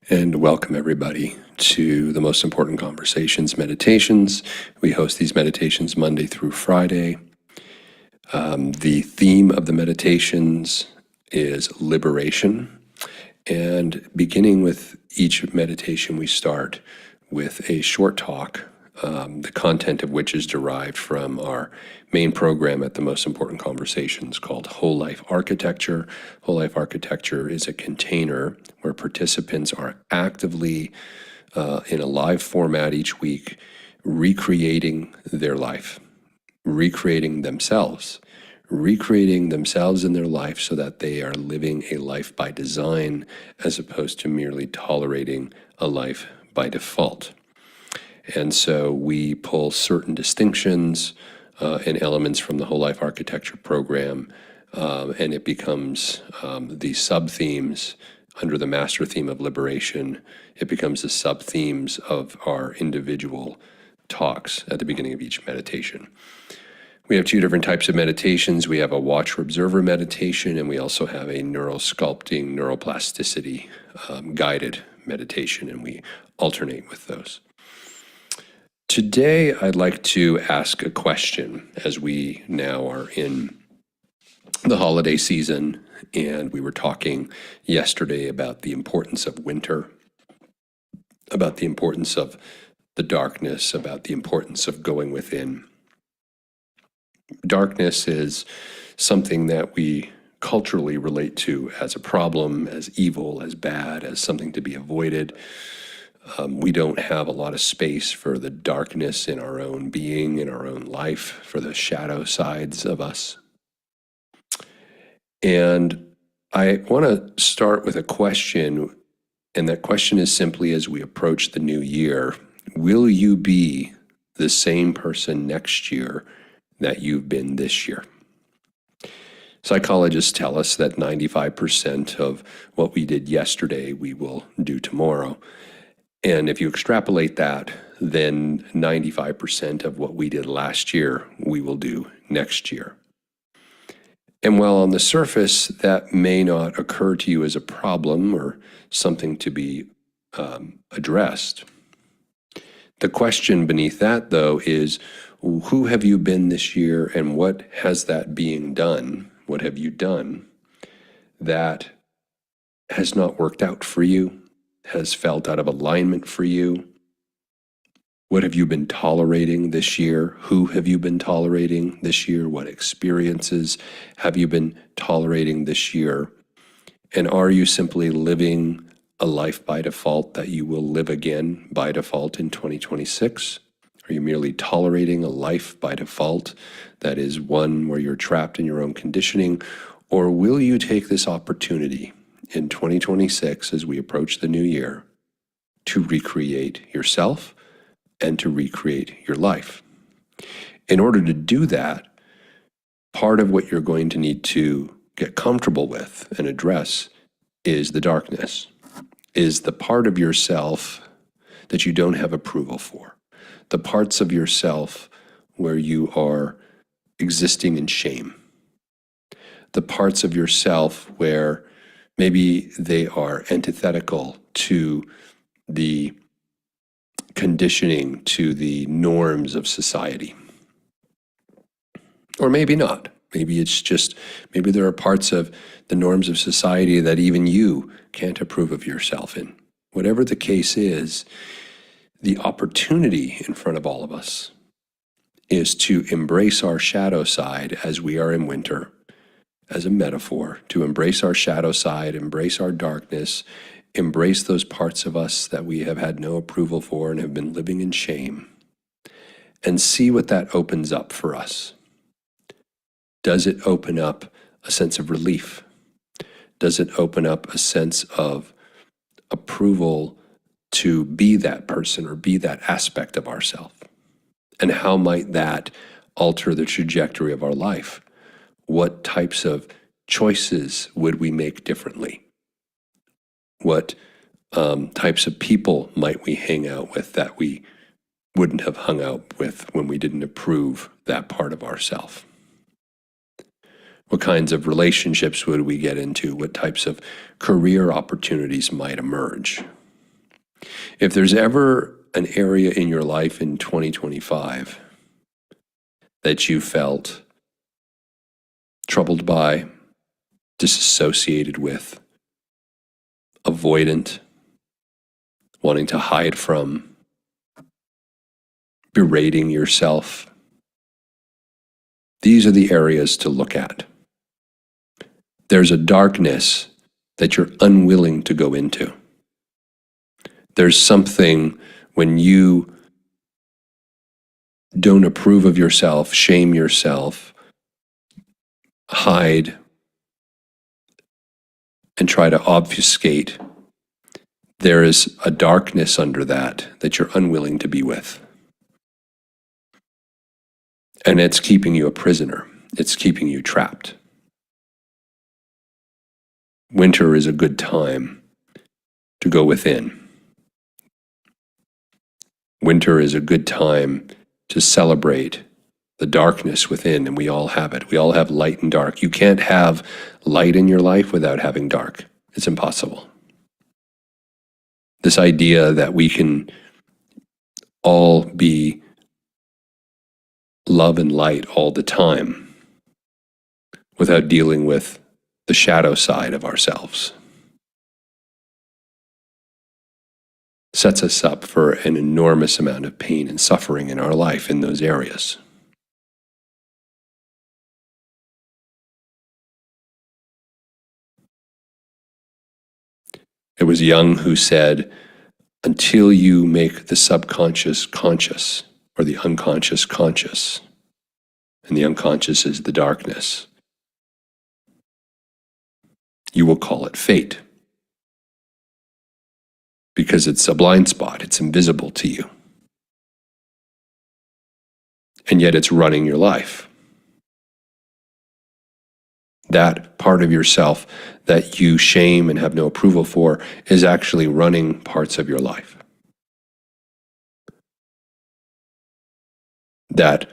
And welcome everybody to the Most Important Conversations meditations. We host these meditations Monday through Friday. The theme of the meditations is liberation. And beginning with each meditation, we start with a short talk, the content of which is derived from our main program at the Most Important Conversations called Whole Life Architecture. Whole Life Architecture is a container where participants are actively, in a live format each week, recreating their life, recreating themselves in their life so that they are living a life by design as opposed to merely tolerating a life by default. And so we pull certain distinctions and elements from the Whole Life Architecture program, and it becomes the sub-themes under the master theme of liberation. It becomes the sub-themes of our individual talks at the beginning of each meditation. We have two different types of meditations. We have a watcher-observer meditation, and we also have a neurosculpting, neuroplasticity guided meditation, and we alternate with those. Today, I'd like to ask a question as we now are in the holiday season, and we were talking yesterday about the importance of winter, about the importance of the darkness, about the importance of going within. Darkness is something that we culturally relate to as a problem, as evil, as bad, as something to be avoided. We don't have a lot of space for the darkness in our own being, in our own life, for the shadow sides of us. And I want to start with a question, and that question is simply, as we approach the new year, will you be the same person next year that you've been this year? Psychologists tell us that 95% of what we did yesterday, we will do tomorrow. And if you extrapolate that, then 95% of what we did last year, we will do next year. And while on the surface, that may not occur to you as a problem or something to be addressed, the question beneath that, though, is who have you been this year, and what has that being done? What have you done that has not worked out for you, has felt out of alignment for you? What have you been tolerating this year? Who have you been tolerating this year? What experiences have you been tolerating this year? And are you simply living a life by default that you will live again by default in 2026? Are you merely tolerating a life by default that is one where you're trapped in your own conditioning? Or will you take this opportunity in 2026 as we approach the new year to recreate yourself and to recreate your life? In order to do that, part of what you're going to need to get comfortable with and address is the darkness, is the part of yourself that you don't have approval for, the parts of yourself where you are existing in shame, the parts of yourself where maybe they are antithetical to the conditioning, to the norms of society. Or maybe not. Maybe it's just, maybe there are parts of the norms of society that even you can't approve of yourself in. Whatever the case is, the opportunity in front of all of us is to embrace our shadow side as we are in winter, as a metaphor, to embrace our shadow side, embrace our darkness, embrace those parts of us that we have had no approval for and have been living in shame, and see what that opens up for us. Does it open up a sense of relief? Does it open up a sense of approval to be that person or be that aspect of ourselves? And how might that alter the trajectory of our life? What types of choices would we make differently? What types of people might we hang out with that we wouldn't have hung out with when we didn't approve that part of ourselves? What kinds of relationships would we get into? What types of career opportunities might emerge? If there's ever an area in your life in 2025 that you felt troubled by, disassociated with, avoidant, wanting to hide from, berating yourself, these are the areas to look at. There's a darkness that you're unwilling to go into. There's something when you don't approve of yourself, shame yourself, hide, and try to obfuscate, there is a darkness under that that you're unwilling to be with. And it's keeping you a prisoner. It's keeping you trapped. Winter is a good time to go within. Winter is a good time to celebrate the darkness within, and we all have it. We all have light and dark. You can't have light in your life without having dark. It's impossible. This idea that we can all be love and light all the time without dealing with the shadow side of ourselves sets us up for an enormous amount of pain and suffering in our life in those areas. It was Jung who said, until you make the subconscious conscious, or the unconscious conscious, and the unconscious is the darkness, you will call it fate. Because it's a blind spot, it's invisible to you. And yet it's running your life. That part of yourself that you shame and have no approval for is actually running parts of your life. That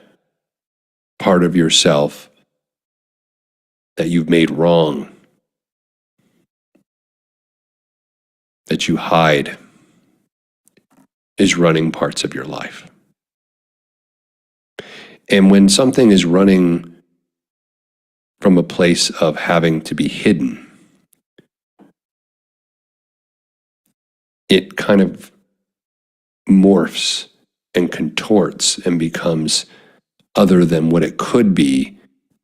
part of yourself that you've made wrong, that you hide, is running parts of your life. And when something is running from a place of having to be hidden, it kind of morphs and contorts and becomes other than what it could be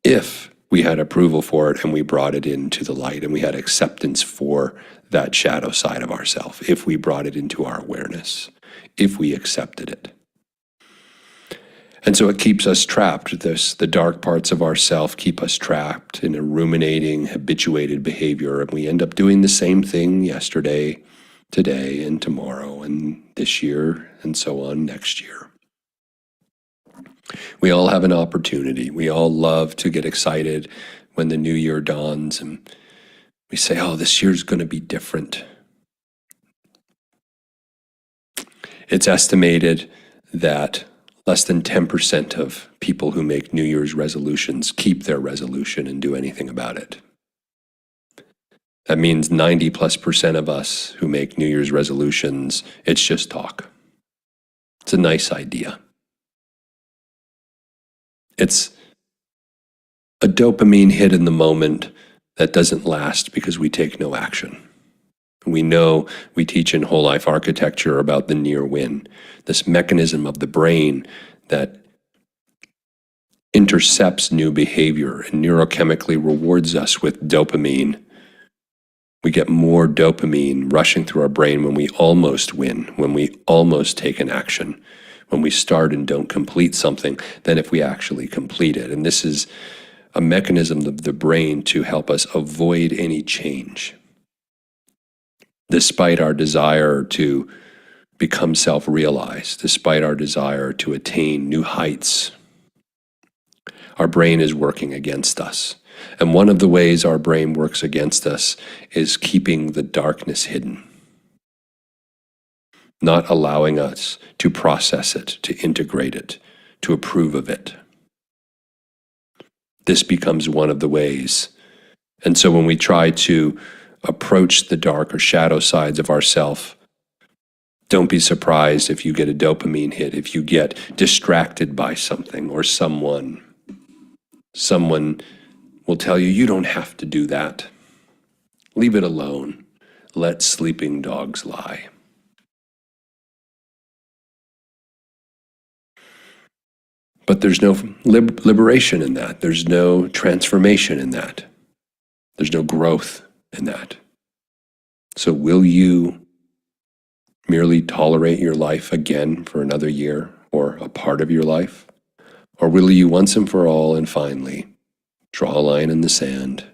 if we had approval for it and we brought it into the light and we had acceptance for that shadow side of ourselves, if we brought it into our awareness, if we accepted it. And so it keeps us trapped. The dark parts of ourself keep us trapped in a ruminating, habituated behavior, and we end up doing the same thing yesterday, today, and tomorrow, and this year, and so on next year. We all have an opportunity. We all love to get excited when the new year dawns, and we say, oh, this year's going to be different. It's estimated that less than 10% of people who make New Year's resolutions keep their resolution and do anything about it. That means 90+% of us who make New Year's resolutions, it's just talk. It's a nice idea. It's a dopamine hit in the moment that doesn't last because we take no action. We know, we teach in whole life architecture about the near win, this mechanism of the brain that intercepts new behavior and neurochemically rewards us with dopamine. We get more dopamine rushing through our brain when we almost win, when we almost take an action, when we start and don't complete something, than if we actually complete it. And this is a mechanism of the brain to help us avoid any change. Despite our desire to become self-realized, despite our desire to attain new heights, our brain is working against us. And one of the ways our brain works against us is keeping the darkness hidden, not allowing us to process it, to integrate it, to approve of it. This becomes one of the ways. And so when we try to approach the dark or shadow sides of ourself Don't be surprised if you get a dopamine hit, if you get distracted by something or someone. Someone will tell you, you don't have to do that. Leave it alone. Let sleeping dogs lie. But there's no liberation in that. There's no transformation in that. There's no growth in that. So will you merely tolerate your life again for another year or a part of your life? Or will you once and for all and finally draw a line in the sand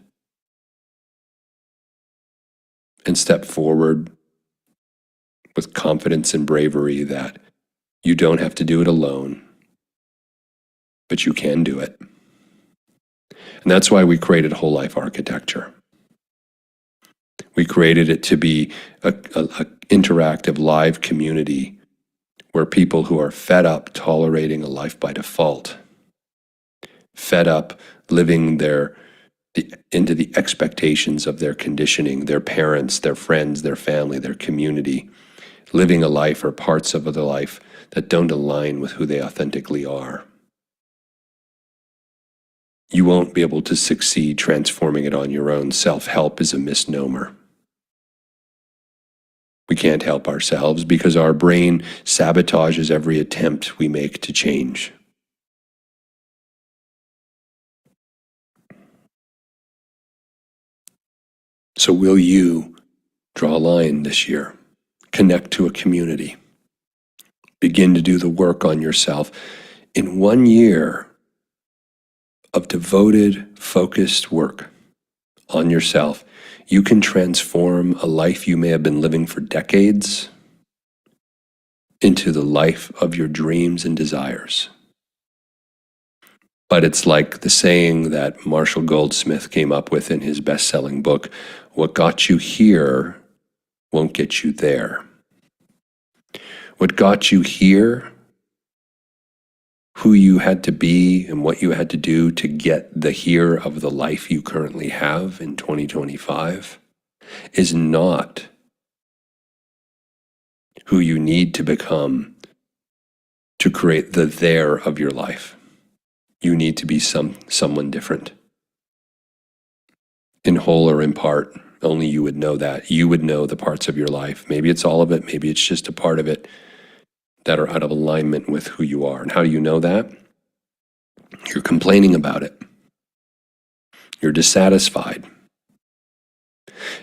and step forward with confidence and bravery that you don't have to do it alone, but you can do it? And that's why we created whole life architecture. We created it to be a interactive live community where people who are fed up tolerating a life by default, fed up living into the expectations of their conditioning, their parents, their friends, their family, their community, living a life or parts of the life that don't align with who they authentically are. You won't be able to succeed transforming it on your own. Self-help is a misnomer. We can't help ourselves because our brain sabotages every attempt we make to change. So will you draw a line this year? Connect to a community. Begin to do the work on yourself. In 1 year of devoted, focused work on yourself, you can transform a life you may have been living for decades into the life of your dreams and desires. But it's like the saying that Marshall Goldsmith came up with in his best-selling book, what got you here won't get you there. What got you here, who you had to be and what you had to do to get the here of the life you currently have in 2025 is not who you need to become to create the there of your life. You need to be someone different. In whole or in part, only you would know that. You would know the parts of your life. Maybe it's all of it, maybe it's just a part of it that are out of alignment with who you are. And how do you know that? You're complaining about it. You're dissatisfied.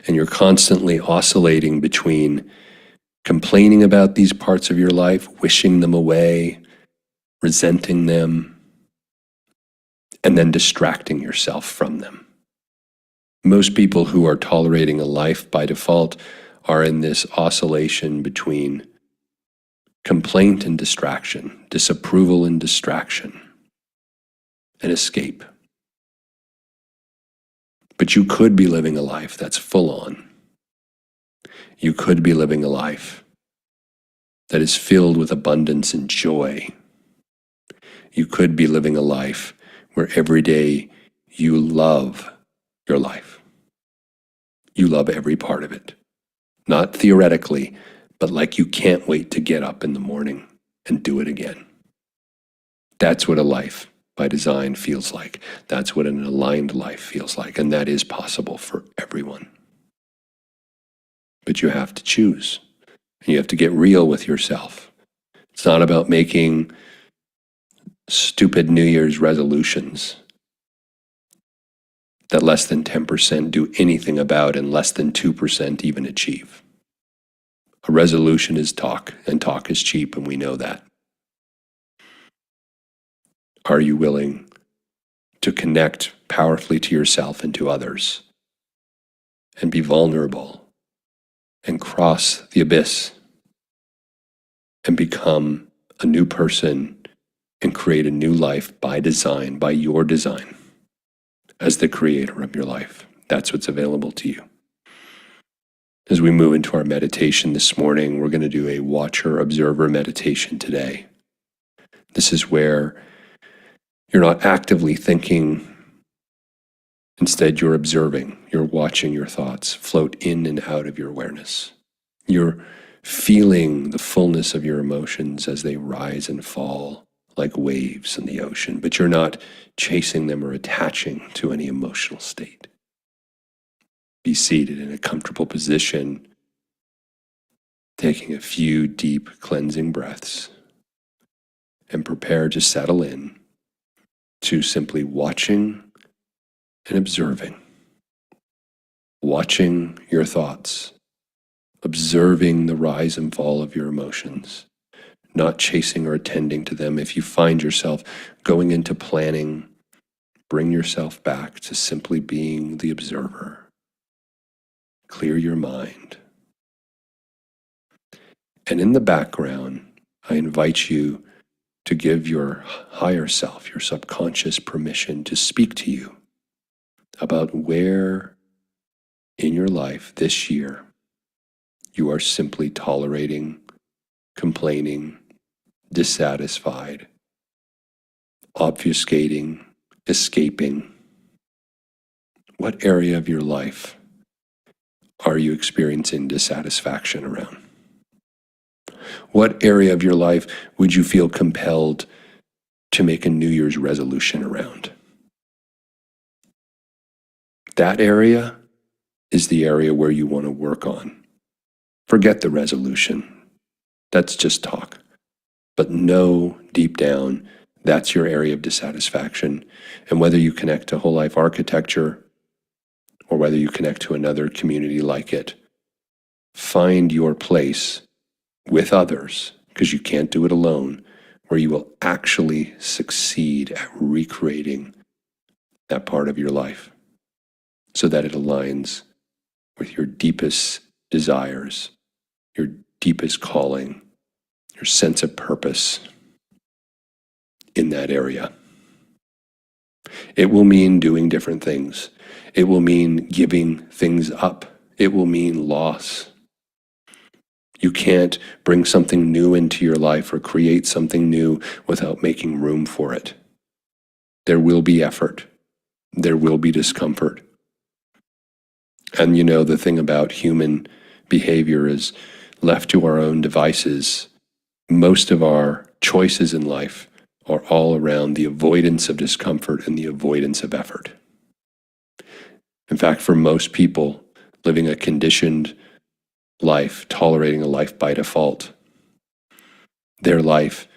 And you're constantly oscillating between complaining about these parts of your life, wishing them away, resenting them, and then distracting yourself from them. Most people who are tolerating a life by default are in this oscillation between complaint and distraction, disapproval and distraction, and escape. But you could be living a life that's full on. You could be living a life that is filled with abundance and joy. You could be living a life where every day you love your life. You love every part of it. Not theoretically, but like you can't wait to get up in the morning and do it again. That's what a life by design feels like. That's what an aligned life feels like. And that is possible for everyone. But you have to choose. And you have to get real with yourself. It's not about making stupid New Year's resolutions that less than 10% do anything about and less than 2% even achieve. A resolution is talk, and talk is cheap, and we know that. Are you willing to connect powerfully to yourself and to others and be vulnerable and cross the abyss and become a new person and create a new life by design, by your design, as the creator of your life? That's what's available to you. As we move into our meditation this morning, we're going to do a watcher-observer meditation today. This is where you're not actively thinking. Instead, you're observing. You're watching your thoughts float in and out of your awareness. You're feeling the fullness of your emotions as they rise and fall like waves in the ocean, but you're not chasing them or attaching to any emotional state. Be seated in a comfortable position, taking a few deep cleansing breaths, and prepare to settle in to simply watching and observing. Watching your thoughts, observing the rise and fall of your emotions, not chasing or attending to them. If you find yourself going into planning, bring yourself back to simply being the observer. Clear your mind. And in the background, I invite you to give your higher self, your subconscious, permission to speak to you about where in your life this year you are simply tolerating, complaining, dissatisfied, obfuscating, escaping. What area of your life are you experiencing dissatisfaction around? What area of your life would you feel compelled to make a New Year's resolution around? That area is the area where you want to work on. Forget the resolution. That's just talk. But know deep down that's your area of dissatisfaction. And whether you connect to whole life architecture or whether you connect to another community like it, find your place with others, because you can't do it alone, where you will actually succeed at recreating that part of your life so that it aligns with your deepest desires, your deepest calling, your sense of purpose in that area. It will mean doing different things. It will mean giving things up. It will mean loss. You can't bring something new into your life or create something new without making room for it. There will be effort. There will be discomfort. And you know, the thing about human behavior is, left to our own devices, most of our choices in life are all around the avoidance of discomfort and the avoidance of effort. In fact, for most people, living a conditioned life, tolerating a life by default, their life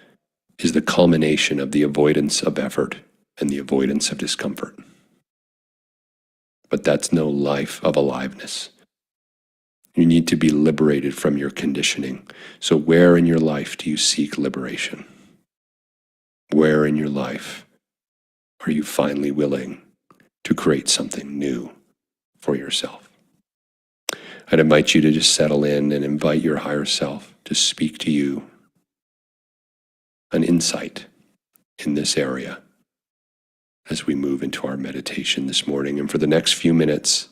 is the culmination of the avoidance of effort and the avoidance of discomfort. But that's no life of aliveness. You need to be liberated from your conditioning. So where in your life do you seek liberation? Where in your life are you finally willing to create something new for yourself? I'd invite you to just settle in and invite your higher self to speak to you an insight in this area as we move into our meditation this morning. And for the next few minutes,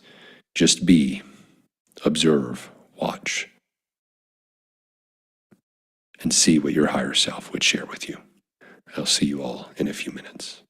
just be, observe, watch, and see what your higher self would share with you. I'll see you all in a few minutes.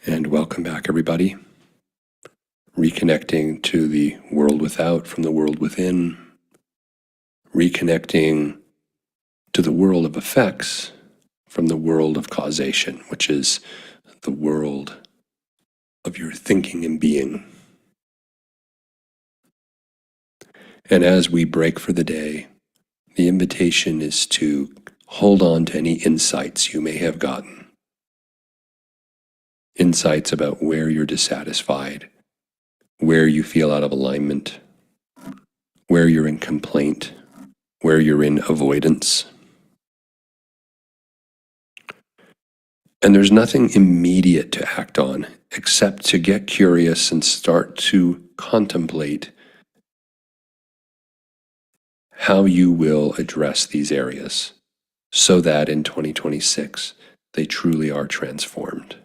And welcome back, everybody. Reconnecting to the world without from the world within. Reconnecting to the world of effects from the world of causation, which is the world of your thinking and being. And as we break for the day, the invitation is to hold on to any insights you may have gotten. Insights about where you're dissatisfied, where you feel out of alignment, where you're in complaint, where you're in avoidance. And there's nothing immediate to act on except to get curious and start to contemplate how you will address these areas so that in 2026 they truly are transformed.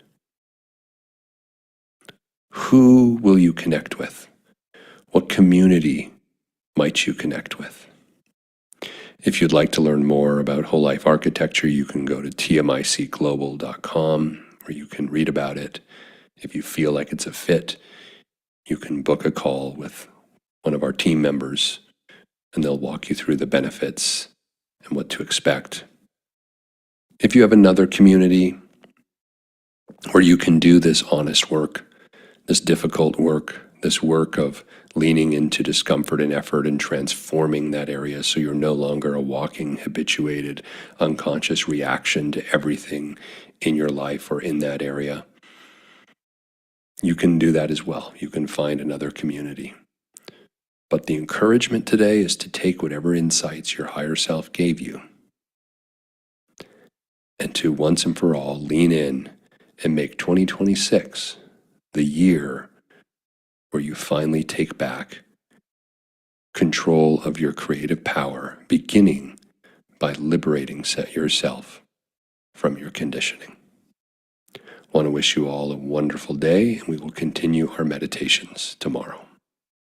Who will you connect with? What community might you connect with? If you'd like to learn more about whole life architecture, you can go to tmicglobal.com where you can read about it. If you feel like it's a fit, you can book a call with one of our team members and they'll walk you through the benefits and what to expect. If you have another community where you can do this honest work, this difficult work, this work of leaning into discomfort and effort and transforming that area so you're no longer a walking, habituated, unconscious reaction to everything in your life or in that area, you can do that as well. You can find another community. But the encouragement today is to take whatever insights your higher self gave you and to once and for all lean in and make 2026 the year where you finally take back control of your creative power, beginning by liberating yourself from your conditioning. I want to wish you all a wonderful day, and we will continue our meditations tomorrow.